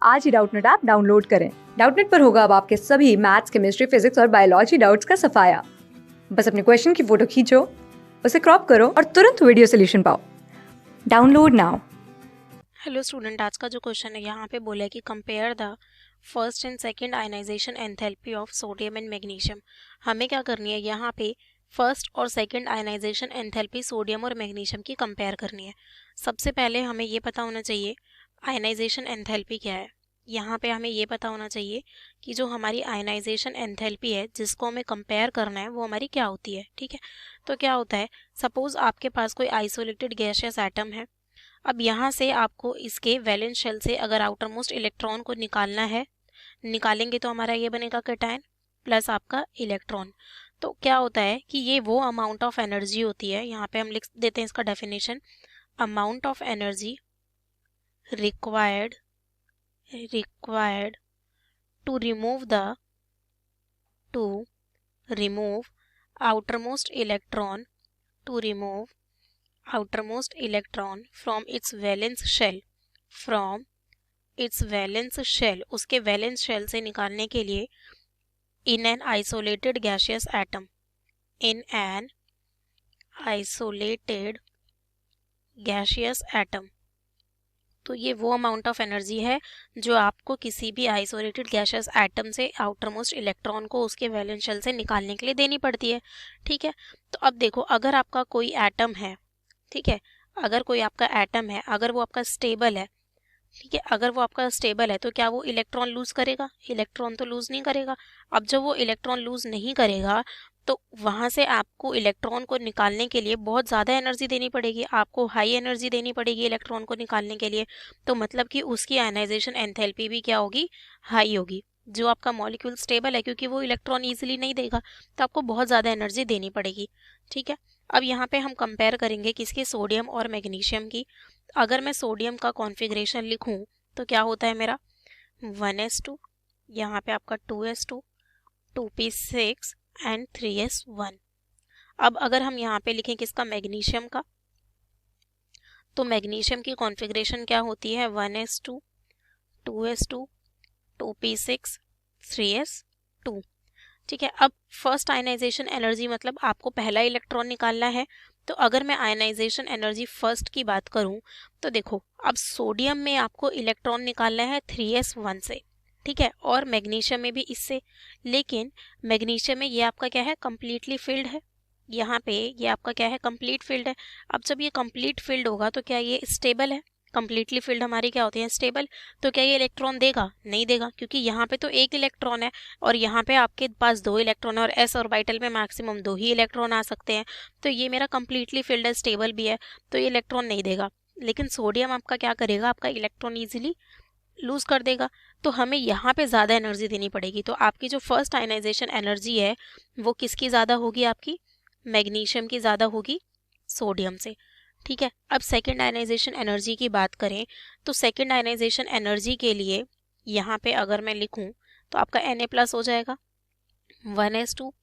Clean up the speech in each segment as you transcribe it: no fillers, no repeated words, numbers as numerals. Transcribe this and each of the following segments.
आज ही Doubtnut app download करें। Doubtnut पर होगा अब आपके सभी मैथ्स, केमिस्ट्री, फिजिक्स और बायोलॉजी डाउट्स का सफाया। बस अपने क्वेश्चन की फोटो खींचो, उसे क्रॉप करो और तुरंत वीडियो सोल्यूशन पाओ। Download now. हेलो स्टूडेंट, आज का जो क्वेश्चन है यहाँ पे बोला है कि compare the first and second ionisation enthalpy of sodium and magnesium. हमें क्या करनी है, यहाँ पे फर्स्ट और सेकंड आयनाइजेशन एंथैल्पी सोडियम और मैग्नीशियम की कंपेयर करनी है। सबसे पहले हमें ये पता होना चाहिए आयनाइजेशन एंथैल्पी क्या है। यहाँ पे हमें ये पता होना चाहिए कि जो हमारी आयनाइजेशन एंथैल्पी है जिसको हमें कंपेयर करना है वो हमारी क्या होती है। ठीक है, तो क्या होता है, सपोज आपके पास कोई आइसोलेटेड गैसियस एटम है। अब यहाँ से आपको इसके वैलेंस शेल से अगर आउटर मोस्ट इलेक्ट्रॉन को निकालना है, निकालेंगे तो हमारा ये बनेगा कैटायन प्लस आपका इलेक्ट्रॉन। तो क्या होता है कि ये वो अमाउंट ऑफ एनर्जी होती है, यहाँ पे हम लिख देते हैं इसका definition, amount of energy required to remove outermost electron to remove outermost electron from its valence shell उसके वैलेंस शेल से निकालने के लिए in an isolated gaseous atom। तो ये वो अमाउंट ऑफ एनर्जी है जो आपको किसी भी आइसोलेटेड गैसियस एटम से आउटर मोस्ट इलेक्ट्रॉन को उसके वैलेंस शेल से निकालने के लिए देनी पड़ती है। ठीक है, तो अब देखो, अगर आपका कोई एटम है, ठीक है, अगर कोई आपका एटम है, अगर वो आपका स्टेबल है, ठीक है, अगर वो आपका स्टेबल है तो क्या वो इलेक्ट्रॉन लूज करेगा? इलेक्ट्रॉन तो लूज नहीं करेगा। अब जब वो इलेक्ट्रॉन लूज नहीं करेगा तो वहां से आपको इलेक्ट्रॉन को निकालने के लिए बहुत ज़्यादा एनर्जी देनी पड़ेगी, आपको हाई एनर्जी देनी पड़ेगी इलेक्ट्रॉन को निकालने के लिए। तो मतलब कि उसकी आयनाइजेशन एंथैल्पी भी क्या होगी? हाई होगी। जो आपका मॉलिक्यूल स्टेबल है, क्योंकि वो इलेक्ट्रॉन ईजिली नहीं देगा, तो आपको बहुत ज़्यादा एनर्जी देनी पड़ेगी। ठीक है, अब यहाँ पे हम कंपेयर करेंगे किसकी? सोडियम और मैग्नीशियम की। अगर मैं सोडियम का कॉन्फ़िगरेशन लिखूं तो क्या होता है मेरा? 1s2, यहाँ पे आपका 2s2, 2p6 एंड 3s1। अब अगर हम यहाँ पे लिखें किसका? मैग्नीशियम का, तो मैग्नीशियम की कॉन्फ़िगरेशन क्या होती है? 1s2, 2s2, 2p6, 3s2। ठीक है, अब फर्स्ट आयनाइजेशन एनर्जी मतलब आपको पहला इलेक्ट्रॉन निकालना है। तो अगर मैं आयनाइजेशन एनर्जी फर्स्ट की बात करूं तो देखो, अब सोडियम में आपको इलेक्ट्रॉन निकालना है 3s1 से, ठीक है, और मैग्नीशियम में भी इससे। लेकिन मैग्नीशियम में ये आपका क्या है? कंप्लीटली फिल्ड है। यहाँ पे ये आपका क्या है? कंप्लीट फिल्ड है। अब जब ये कंप्लीट फिल्ड होगा तो क्या ये स्टेबल है? कंप्लीटली फिल्ड हमारी क्या होती है? स्टेबल। तो क्या ये इलेक्ट्रॉन देगा? नहीं देगा, क्योंकि यहाँ पे तो एक इलेक्ट्रॉन है और यहाँ पे आपके पास दो इलेक्ट्रॉन है और एस ऑर्बिटल में मैक्सिमम दो ही इलेक्ट्रॉन आ सकते हैं। तो ये मेरा कंप्लीटली फिल्ड है, स्टेबल भी है, तो ये इलेक्ट्रॉन नहीं देगा। लेकिन सोडियम आपका क्या करेगा? आपका इलेक्ट्रॉन ईजिली लूज कर देगा। तो हमें यहाँ पे ज़्यादा एनर्जी देनी पड़ेगी। तो आपकी जो फर्स्ट आयनाइजेशन एनर्जी है वो किसकी ज़्यादा होगी? आपकी मैग्नीशियम की ज़्यादा होगी सोडियम से। ठीक है, अब सेकेंड आयनाइजेशन एनर्जी की बात करें तो सेकेंड आयनाइजेशन एनर्जी के लिए यहाँ पे अगर मैं लिखूं तो आपका Na+ हो जाएगा, 1s2,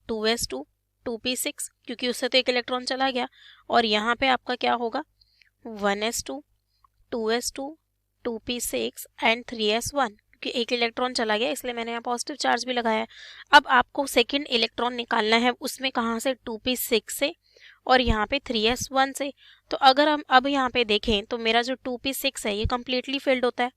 2s2, 2p6, क्योंकि उससे तो एक इलेक्ट्रॉन चला गया। और यहाँ पे आपका क्या होगा? 1s2, 2s2, 2p6 and 3s1, क्योंकि एक इलेक्ट्रॉन चला गया इसलिए मैंने यहाँ पॉजिटिव चार्ज भी लगाया है। अब आपको सेकेंड इलेक्ट्रॉन निकालना है, उसमें कहाँ से? 2p6 से और यहाँ पे 3s1 से। तो अगर हम अब यहाँ पे देखें तो मेरा जो 2p6 है ये कम्प्लीटली फिल्ड होता है,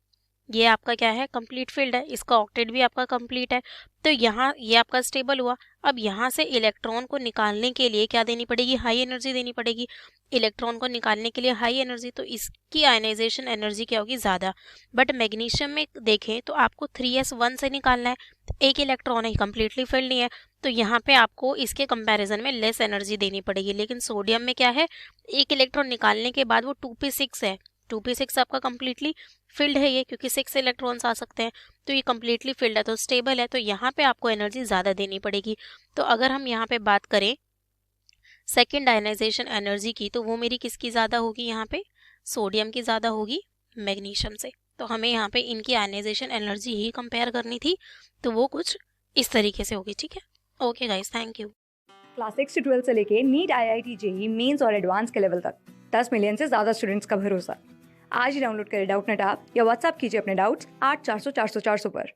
ये आपका क्या है? कंप्लीट फील्ड है, इसका ऑक्टेट भी आपका कंप्लीट है। तो यहाँ ये आपका स्टेबल हुआ। अब यहाँ से इलेक्ट्रॉन को निकालने के लिए क्या देनी पड़ेगी? हाई एनर्जी देनी पड़ेगी। इलेक्ट्रॉन को निकालने के लिए हाई एनर्जी, तो इसकी आयनाइजेशन एनर्जी क्या होगी? ज़्यादा। बट मैग्नीशियम में देखें तो आपको 3s1 से निकालना है, एक इलेक्ट्रॉन है, कंप्लीटली फिल्ड नहीं है, तो यहाँ पे आपको इसके कंपैरिजन में लेस एनर्जी देनी पड़ेगी। लेकिन सोडियम में क्या है? एक इलेक्ट्रॉन निकालने के बाद वो 2p6 है, 2p6 आपका कंप्लीटली फिल्ड है ये, क्योंकि 6 इलेक्ट्रॉन्स आ सकते हैं, तो ये कंप्लीटली फिल्ड है, तो स्टेबल है, तो यहाँ पे आपको एनर्जी ज़्यादा देनी पड़ेगी। तो अगर हम यहाँ पे बात करें सेकेंड आयनाइजेशन एनर्जी की तो वो मेरी किसकी ज़्यादा होगी? यहाँ पे सोडियम की ज़्यादा होगी मैग्नीशियम से। तो हमें यहाँ पे इनकी आयनाइजेशन एनर्जी ही कंपेयर करनी थी, तो वो कुछ इस तरीके से होगी। ठीक है, okay guys, thank you. Class 6 से 12 से लेके नीट, IIT, JEE मेंस और एडवांस के लेवल तक 10 मिलियन से ज्यादा स्टूडेंट्स का भरोसा। आज ही डाउनलोड करें डाउटनेट ऐप या व्हाट्सएप कीजिए अपने डाउट्स 8400 400 400 पर।